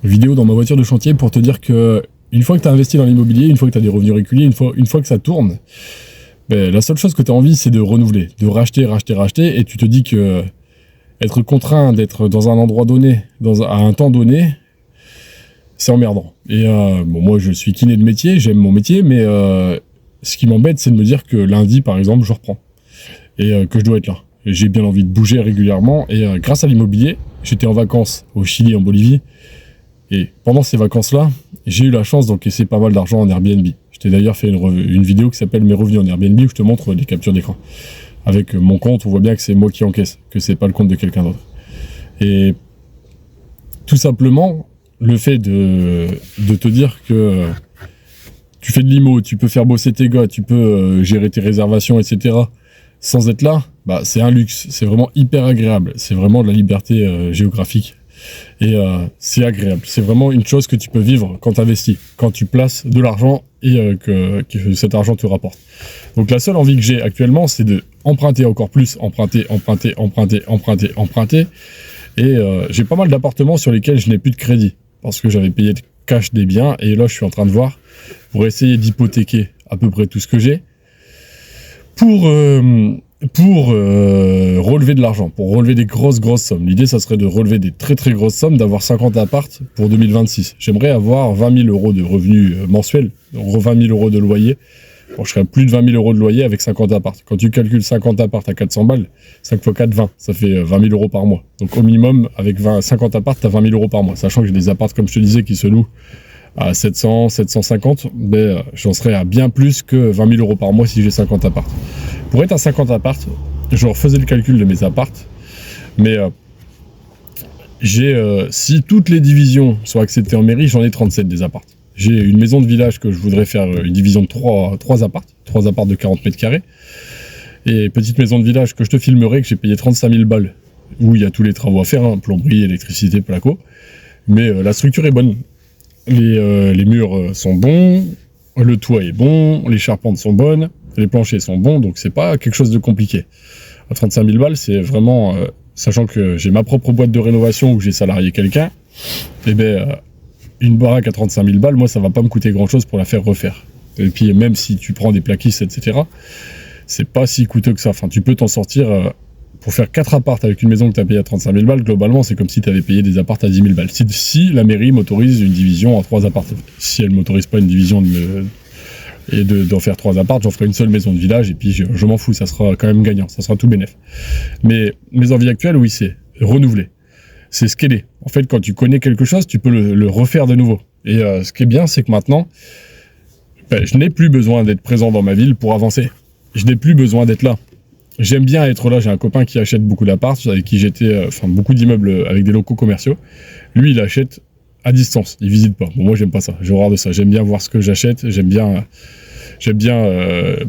vidéo dans ma voiture de chantier pour te dire que une fois que tu as investi dans l'immobilier, une fois que tu as des revenus réguliers, une fois que ça tourne, la seule chose que tu as envie, c'est de renouveler, de racheter, et tu te dis que être contraint d'être dans un endroit donné, à un temps donné, c'est emmerdant. Et moi, je suis kiné de métier, j'aime mon métier, mais ce qui m'embête, c'est de me dire que lundi, par exemple, je reprends et que je dois être là. Et j'ai bien envie de bouger régulièrement, et grâce à l'immobilier, j'étais en vacances au Chili, en Bolivie, et pendant ces vacances-là, j'ai eu la chance d'encaisser pas mal d'argent en Airbnb. Je t'ai d'ailleurs fait une vidéo qui s'appelle Mes revenus en Airbnb, où je te montre les captures d'écran. Avec mon compte, on voit bien que c'est moi qui encaisse, que c'est pas le compte de quelqu'un d'autre. Et tout simplement, le fait de te dire que tu fais de l'IMO, tu peux faire bosser tes gars, tu peux gérer tes réservations, etc., sans être là, c'est un luxe. C'est vraiment hyper agréable. C'est vraiment de la liberté géographique. Et c'est agréable. C'est vraiment une chose que tu peux vivre quand tu investis, quand tu places de l'argent et que cet argent te rapporte. Donc la seule envie que j'ai actuellement, c'est de emprunter encore plus, emprunter. Et j'ai pas mal d'appartements sur lesquels je n'ai plus de crédit parce que j'avais payé de cash des biens, et là je suis en train de voir pour essayer d'hypothéquer à peu près tout ce que j'ai pour relever de l'argent, pour relever des grosses sommes. L'idée, ça serait de relever des très grosses sommes, d'avoir 50 apparts pour 2026. J'aimerais avoir 20 000 euros de revenus mensuels, 20 000 euros de loyer. Bon, je serais à plus de 20 000 euros de loyer avec 50 apparts. Quand tu calcules 50 apparts à 400 balles, 5 x 4, 20. Ça fait 20 000 euros par mois. Donc au minimum, avec 50 apparts, tu as 20 000 euros par mois. Sachant que j'ai des apparts, comme je te disais, qui se louent à 700, 750, j'en serais à bien plus que 20 000 euros par mois si j'ai 50 apparts. Pour être à 50 apparts, je refaisais le calcul de mes apparts, mais si toutes les divisions sont acceptées en mairie, j'en ai 37 des apparts. J'ai une maison de village que je voudrais faire une division de 3 apparts de 40 mètres carrés, et petite maison de village que je te filmerai, que j'ai payé 35 000 balles, où il y a tous les travaux à faire, plomberie, électricité, placo, mais la structure est bonne. Les murs sont bons, le toit est bon, les charpentes sont bonnes, les planchers sont bons, donc c'est pas quelque chose de compliqué. À 35 000 balles, c'est vraiment, sachant que j'ai ma propre boîte de rénovation où j'ai salarié quelqu'un, une baraque à 35 000 balles, moi ça va pas me coûter grand chose pour la faire refaire. Et puis même si tu prends des plaquistes, etc., c'est pas si coûteux que ça. Enfin, tu peux t'en sortir pour faire 4 apparts avec une maison que tu as payée à 35 000 balles, globalement, c'est comme si tu avais payé des apparts à 10 000 balles. Si la mairie m'autorise une division en 3 apparts, si elle m'autorise pas une division d'en faire 3 apparts, j'en ferai une seule maison de village, et puis je m'en fous, ça sera quand même gagnant, ça sera tout bénef. Mais mes envies actuelles, oui, c'est renouveler. C'est scaler. En fait, quand tu connais quelque chose, tu peux le refaire de nouveau. Et ce qui est bien, c'est que maintenant, je n'ai plus besoin d'être présent dans ma ville pour avancer. Je n'ai plus besoin d'être là. J'aime bien être là. J'ai un copain qui achète beaucoup d'apparts, avec qui j'étais, beaucoup d'immeubles avec des locaux commerciaux. Lui, il achète à distance. Il visite pas. Bon, moi, j'aime pas ça. J'ai horreur de ça. J'aime bien voir ce que j'achète. J'aime bien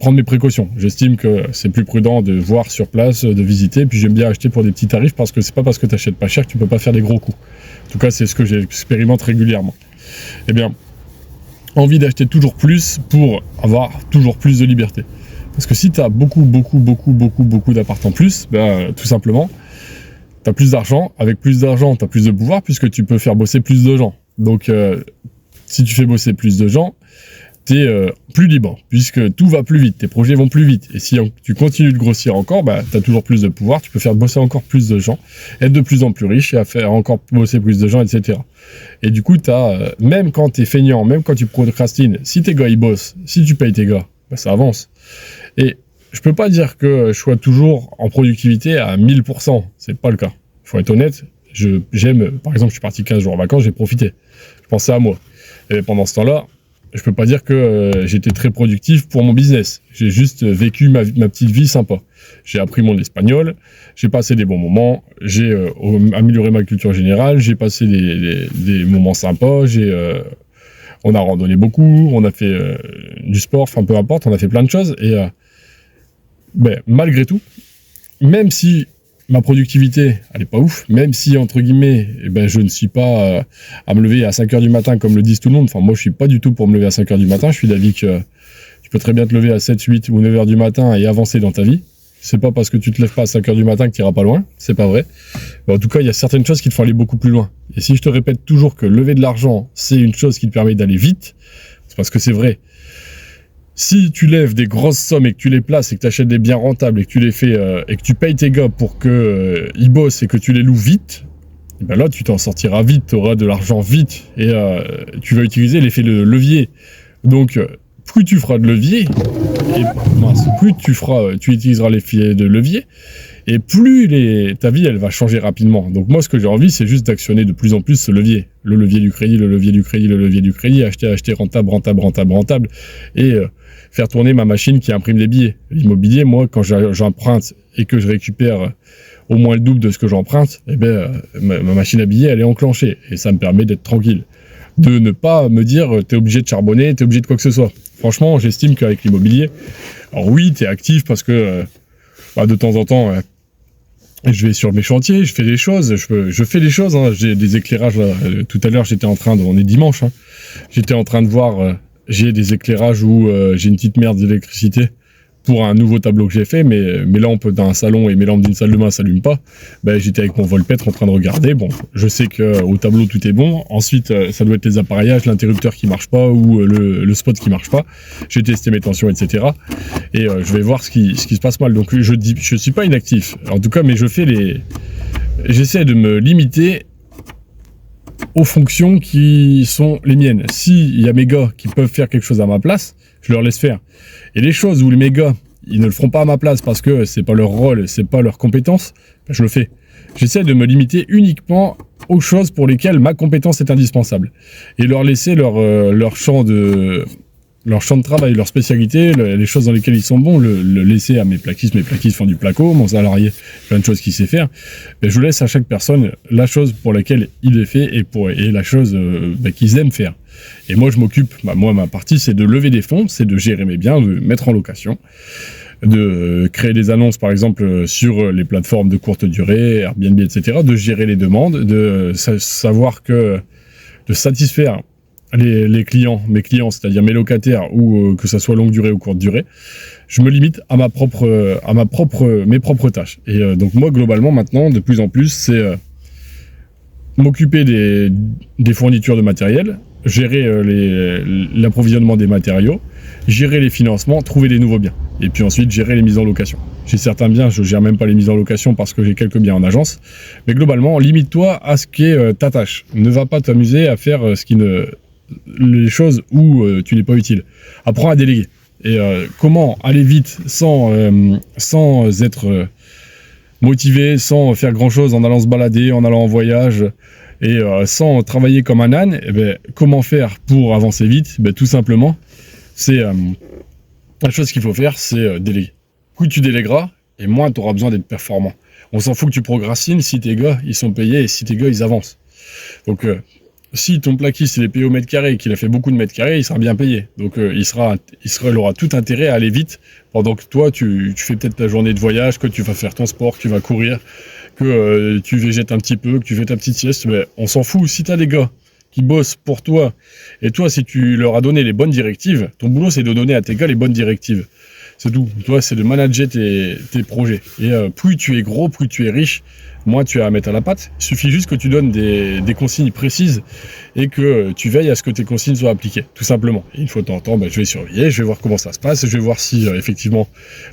prendre mes précautions. J'estime que c'est plus prudent de voir sur place, de visiter. Puis j'aime bien acheter pour des petits tarifs, parce que c'est pas parce que tu achètes pas cher que tu peux pas faire des gros coups. En tout cas, c'est ce que j'expérimente régulièrement. Eh bien, envie d'acheter toujours plus pour avoir toujours plus de liberté. Parce que si tu as beaucoup d'appart en plus, tout simplement, tu as plus d'argent. Avec plus d'argent, tu as plus de pouvoir, puisque tu peux faire bosser plus de gens. Donc, si tu fais bosser plus de gens, tu es plus libre, puisque tout va plus vite, tes projets vont plus vite. Et si tu continues de grossir encore, tu as toujours plus de pouvoir, tu peux faire bosser encore plus de gens, être de plus en plus riche, et à faire encore bosser plus de gens, etc. Et du coup, même quand tu es feignant, même quand tu procrastines, si tes gars ils bossent, si tu payes tes gars, ça avance. Et je peux pas dire que je sois toujours en productivité à 1000%, c'est pas le cas. Il faut être honnête, j'aime, par exemple, je suis parti 15 jours en vacances, j'ai profité, je pensais à moi. Et pendant ce temps-là, je peux pas dire que j'étais très productif pour mon business. J'ai juste vécu ma petite vie sympa. J'ai appris mon espagnol, j'ai passé des bons moments, j'ai amélioré ma culture générale, j'ai passé des moments sympas, on a randonné beaucoup, on a fait du sport, enfin peu importe, on a fait plein de choses. Et malgré tout, même si ma productivité, elle est pas ouf, même si, entre guillemets, je ne suis pas à me lever à 5h du matin comme le disent tout le monde. Enfin, moi, je suis pas du tout pour me lever à 5h du matin. Je suis d'avis que tu peux très bien te lever à 7, 8 ou 9h du matin et avancer dans ta vie. C'est pas parce que tu te lèves pas à 5h du matin que tu iras pas loin, c'est pas vrai. Mais en tout cas, il y a certaines choses qui te font aller beaucoup plus loin. Et si je te répète toujours que lever de l'argent, c'est une chose qui te permet d'aller vite, c'est parce que c'est vrai. Si tu lèves des grosses sommes et que tu les places et que tu achètes des biens rentables et que tu les fais et que tu payes tes gars pour que ils bossent et que tu les loues vite, ben là tu t'en sortiras vite, tu auras de l'argent vite et tu vas utiliser l'effet de levier. Donc plus tu feras de levier, et plus tu utiliseras l'effet de levier, et plus ta vie elle va changer rapidement. Donc moi ce que j'ai envie c'est juste d'actionner de plus en plus ce levier. Le levier du crédit, le levier du crédit, le levier du crédit, acheter rentable, et faire tourner ma machine qui imprime des billets. L'immobilier, moi quand j'emprunte et que je récupère au moins le double de ce que j'emprunte, eh ben, ma machine à billets elle est enclenchée, et ça me permet d'être tranquille. De ne pas me dire t'es obligé de charbonner, t'es obligé de quoi que ce soit. Franchement, j'estime qu'avec l'immobilier, alors oui, t'es actif parce que de temps en temps, je vais sur mes chantiers, je fais des choses, je fais des choses. Hein. J'ai des éclairages. Là, tout à l'heure, on est dimanche. Hein, j'étais en train de voir, j'ai des éclairages où j'ai une petite merde d'électricité pour un nouveau tableau que j'ai fait, mais mes lampes d'un salon et mes lampes d'une salle de bain s'allument pas. Ben, j'étais avec mon voltmètre en train de regarder. Bon, je sais que au tableau tout est bon. Ensuite, ça doit être les appareillages, l'interrupteur qui marche pas ou le spot qui marche pas. J'ai testé mes tensions, etc. Et je vais voir ce qui se passe mal. Donc je suis pas inactif. En tout cas, mais j'essaie de me limiter aux fonctions qui sont les miennes. S'il y a mes gars qui peuvent faire quelque chose à ma place, je leur laisse faire. Et les choses où mes gars, ils ne le feront pas à ma place parce que c'est pas leur rôle, c'est pas leur compétence, ben je le fais. J'essaie de me limiter uniquement aux choses pour lesquelles ma compétence est indispensable. Et leur laisser leur champ de travail, leur spécialité, les choses dans lesquelles ils sont bons, le laisser à mes plaquistes font du placo, mon salarié, plein de choses qu'il sait faire. Ben je laisse à chaque personne la chose pour laquelle il est fait et la chose qu'ils aiment faire. Et moi, je m'occupe, ma partie, c'est de lever des fonds, c'est de gérer mes biens, de mettre en location, de créer des annonces, par exemple, sur les plateformes de courte durée, Airbnb, etc., de gérer les demandes, de savoir de satisfaire mes clients, c'est-à-dire mes locataires, ou que ça soit longue durée ou courte durée. Je me limite à mes propres tâches. Et donc moi, globalement, maintenant, de plus en plus, c'est m'occuper des fournitures de matériel, gérer l'approvisionnement des matériaux, gérer les financements, trouver des nouveaux biens. Et puis ensuite, gérer les mises en location. J'ai certains biens, je gère même pas les mises en location parce que j'ai quelques biens en agence. Mais globalement, limite-toi à ce qui est ta tâche. Ne va pas t'amuser à faire les choses où tu n'es pas utile. Apprends à déléguer. Et comment aller vite sans être motivé, sans faire grand-chose, en allant se balader, en allant en voyage, et sans travailler comme un âne, comment faire pour avancer vite? Tout simplement, c'est la chose qu'il faut faire, c'est déléguer. Plus tu délégueras, et moins tu auras besoin d'être performant. On s'en fout que tu procrastines si tes gars ils sont payés et si tes gars ils avancent. Donc si ton plaquiste il est payé au mètre carré et qu'il a fait beaucoup de mètres carrés, il sera bien payé. Donc il aura tout intérêt à aller vite pendant que toi tu fais peut-être ta journée de voyage, que tu vas faire ton sport, que tu vas courir, que tu végètes un petit peu, que tu fais ta petite sieste. Mais on s'en fout. Si tu as des gars qui bossent pour toi et toi si tu leur as donné les bonnes directives, ton boulot c'est de donner à tes gars les bonnes directives. C'est tout. Toi, c'est de manager tes projets. Et plus tu es gros, plus tu es riche, moins tu as à mettre à la pâte. Il suffit juste que tu donnes des consignes précises et que tu veilles à ce que tes consignes soient appliquées, tout simplement. Et une fois de temps en temps, je vais surveiller, je vais voir comment ça se passe, je vais voir si effectivement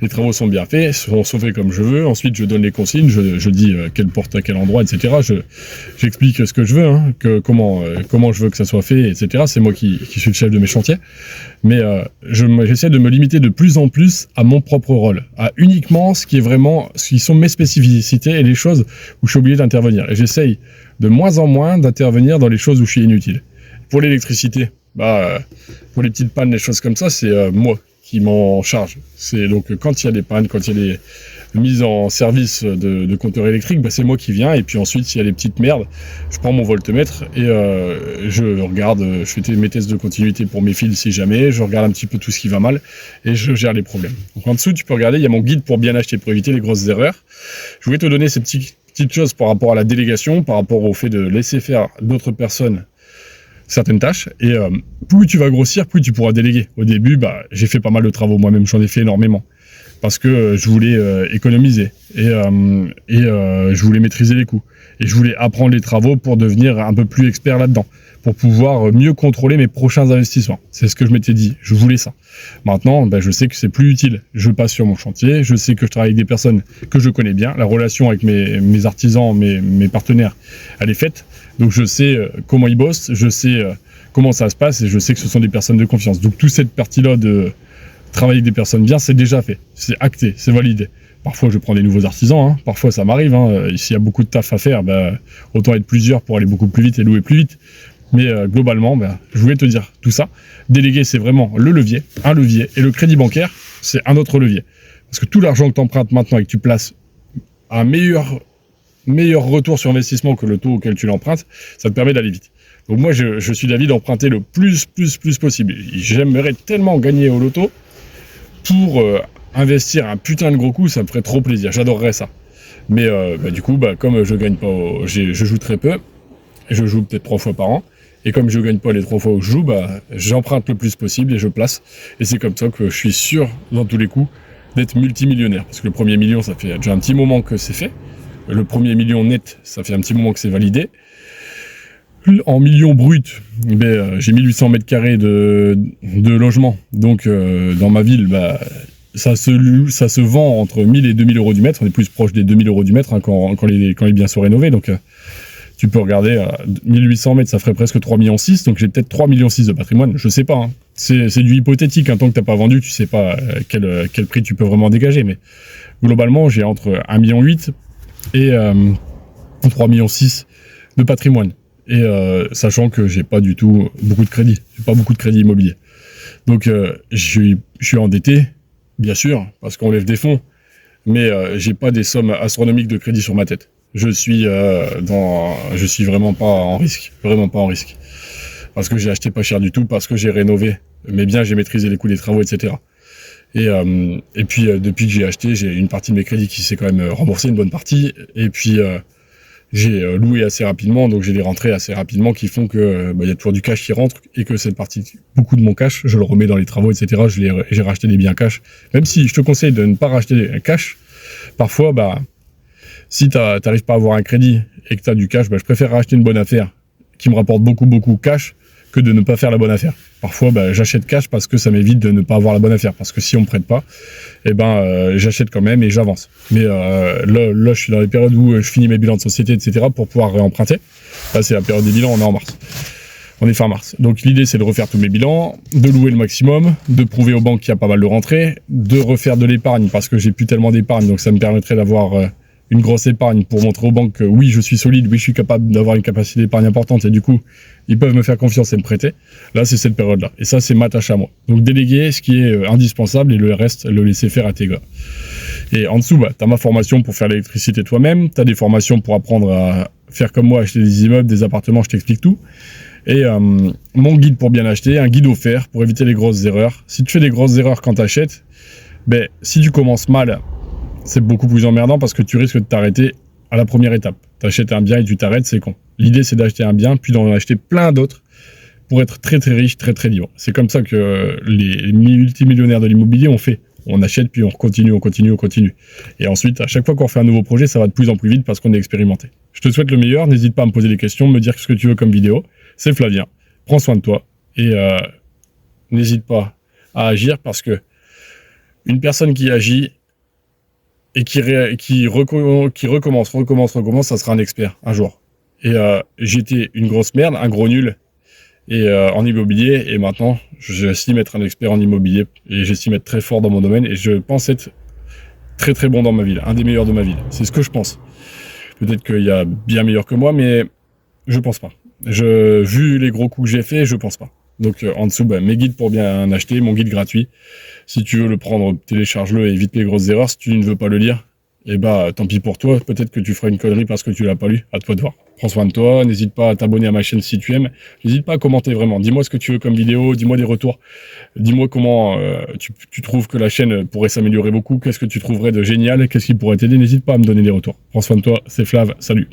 les travaux sont bien faits, sont faits comme je veux. Ensuite, je donne les consignes, je dis quelle porte à quel endroit, etc. J'explique ce que je veux, hein, comment je veux que ça soit fait, etc. C'est moi qui suis le chef de mes chantiers. Mais j'essaie de me limiter de plus en plus à mon propre rôle, à uniquement ce qui sont mes spécificités et les choses où je suis obligé d'intervenir. Et j'essaye de moins en moins d'intervenir dans les choses où je suis inutile. Pour l'électricité, pour les petites pannes, les choses comme ça, c'est moi qui m'en charge. C'est donc quand il y a des pannes, quand il y a des mises en service de compteurs électriques, c'est moi qui viens. Et puis ensuite, s'il y a des petites merdes, je prends mon voltmètre et je regarde, je fais mes tests de continuité pour mes fils si jamais, je regarde un petit peu tout ce qui va mal et je gère les problèmes. Donc en dessous, tu peux regarder, il y a mon guide pour bien acheter, pour éviter les grosses erreurs. Je voulais te donner ces petites choses par rapport à la délégation, par rapport au fait de laisser faire d'autres personnes certaines tâches, et plus tu vas grossir, plus tu pourras déléguer. Au début, j'ai fait pas mal de travaux moi-même, j'en ai fait énormément. parce que je voulais économiser et je voulais maîtriser les coûts. Et je voulais apprendre les travaux pour devenir un peu plus expert là-dedans, pour pouvoir mieux contrôler mes prochains investissements. C'est ce que je m'étais dit, je voulais ça. Maintenant, je sais que c'est plus utile. Je passe sur mon chantier, je sais que je travaille avec des personnes que je connais bien. La relation avec mes artisans, mes partenaires, elle est faite. Donc je sais comment ils bossent, je sais comment ça se passe et je sais que ce sont des personnes de confiance. Donc toute cette partie-là de travailler avec des personnes bien, c'est déjà fait, c'est acté, c'est validé. Parfois, je prends des nouveaux artisans, parfois ça m'arrive. S'il y a beaucoup de taf à faire, autant être plusieurs pour aller beaucoup plus vite et louer plus vite. Mais globalement, je voulais te dire tout ça. Déléguer, c'est vraiment un levier. Et le crédit bancaire, c'est un autre levier. Parce que tout l'argent que tu empruntes maintenant et que tu places à un meilleur retour sur investissement que le taux auquel tu l'empruntes, ça te permet d'aller vite. Donc moi, je suis d'avis d'emprunter le plus possible. J'aimerais tellement gagner au loto pour investir un putain de gros coup, ça me ferait trop plaisir. J'adorerais ça. Mais du coup, comme je gagne pas, je joue très peu, et je joue peut-être 3 fois par an, et comme je gagne pas les 3 fois où je joue, j'emprunte le plus possible et je place. Et c'est comme ça que je suis sûr, dans tous les coups, d'être multimillionnaire. Parce que le premier million, ça fait déjà un petit moment que c'est fait. Le premier million net, ça fait un petit moment que c'est validé. En millions bruts, j'ai 1800 mètres carrés de logement. Donc, dans ma ville, ça se vend entre 1000 et 2000 euros du mètre. On est plus proche des 2000 euros du mètre quand les biens sont rénovés. Donc, tu peux regarder, 1800 mètres, ça ferait presque 3,6 millions. Donc, j'ai peut-être 3,6 millions de patrimoine. Je sais pas. C'est du hypothétique. Tant que tu n'as pas vendu, tu sais pas quel prix tu peux vraiment dégager. Mais globalement, j'ai entre 1,8 million et 3,6 millions de patrimoine. Et sachant que j'ai pas du tout beaucoup de crédit. J'ai pas beaucoup de crédit immobilier. Donc, je suis endetté, bien sûr, parce qu'on lève des fonds. Mais j'ai pas des sommes astronomiques de crédit sur ma tête. Je suis vraiment pas en risque. Vraiment pas en risque. Parce que j'ai acheté pas cher du tout, parce que j'ai rénové mes biens, j'ai maîtrisé les coûts des travaux, etc. Et puis, depuis que j'ai acheté, j'ai une partie de mes crédits qui s'est quand même remboursée, une bonne partie. Et puis, j'ai loué assez rapidement, donc j'ai des rentrées assez rapidement qui font que y a toujours du cash qui rentre et que cette partie, beaucoup de mon cash, je le remets dans les travaux, etc. J'ai racheté des biens cash. Même si je te conseille de ne pas racheter cash, parfois, si t'arrives pas à avoir un crédit et que t'as du cash, je préfère racheter une bonne affaire qui me rapporte beaucoup cash que de ne pas faire la bonne affaire. Parfois, j'achète cash parce que ça m'évite de ne pas avoir la bonne affaire. Parce que si on me prête pas, j'achète quand même et j'avance. Mais là, je suis dans les périodes où je finis mes bilans de société, etc. pour pouvoir réemprunter. Là, c'est la période des bilans, on est en mars. On est fin mars. Donc l'idée, c'est de refaire tous mes bilans, de louer le maximum, de prouver aux banques qu'il y a pas mal de rentrées, de refaire de l'épargne parce que j'ai plus tellement d'épargne. Donc ça me permettrait d'avoir une grosse épargne pour montrer aux banques que oui, je suis solide, oui, je suis capable d'avoir une capacité d'épargne importante et du coup, ils peuvent me faire confiance et me prêter. Là, c'est cette période-là. Et ça, c'est ma tâche à moi. Donc, déléguer ce qui est indispensable et le reste, le laisser faire à tes gars. Et en dessous, tu as ma formation pour faire l'électricité toi-même. Tu as des formations pour apprendre à faire comme moi, acheter des immeubles, des appartements, je t'explique tout. Et mon guide pour bien acheter, un guide offert pour éviter les grosses erreurs. Si tu fais des grosses erreurs quand tu achètes, si tu commences mal, c'est beaucoup plus emmerdant parce que tu risques de t'arrêter à la première étape. Tu achètes un bien et tu t'arrêtes, c'est con. L'idée, c'est d'acheter un bien, puis d'en acheter plein d'autres pour être très riche, très libre. C'est comme ça que les multimillionnaires de l'immobilier ont fait. On achète, puis on continue. Et ensuite, à chaque fois qu'on refait un nouveau projet, ça va de plus en plus vite parce qu'on est expérimenté. Je te souhaite le meilleur. N'hésite pas à me poser des questions, me dire ce que tu veux comme vidéo. C'est Flavien. Prends soin de toi et n'hésite pas à agir parce que une personne qui agit et qui recommence, ça sera un expert un jour. Et j'étais une grosse merde, un gros nul en immobilier, et maintenant j'estime être un expert en immobilier et j'estime être très fort dans mon domaine et je pense être très bon dans ma ville, un des meilleurs de ma ville. C'est ce que je pense. Peut-être qu'il y a bien meilleur que moi, mais je pense pas. Vu les gros coups que j'ai fait, je pense pas. Donc en dessous, mes guides pour bien acheter, mon guide gratuit. Si tu veux le prendre, télécharge-le et évite les grosses erreurs. Si tu ne veux pas le lire, tant pis pour toi. Peut-être que tu feras une connerie parce que tu l'as pas lu. À toi de voir. Prends soin de toi. N'hésite pas à t'abonner à ma chaîne si tu aimes. N'hésite pas à commenter vraiment. Dis-moi ce que tu veux comme vidéo. Dis-moi des retours. Dis-moi comment tu trouves que la chaîne pourrait s'améliorer beaucoup. Qu'est-ce que tu trouverais de génial? Qu'est-ce qui pourrait t'aider? N'hésite pas à me donner des retours. Prends soin de toi. C'est Flav. Salut.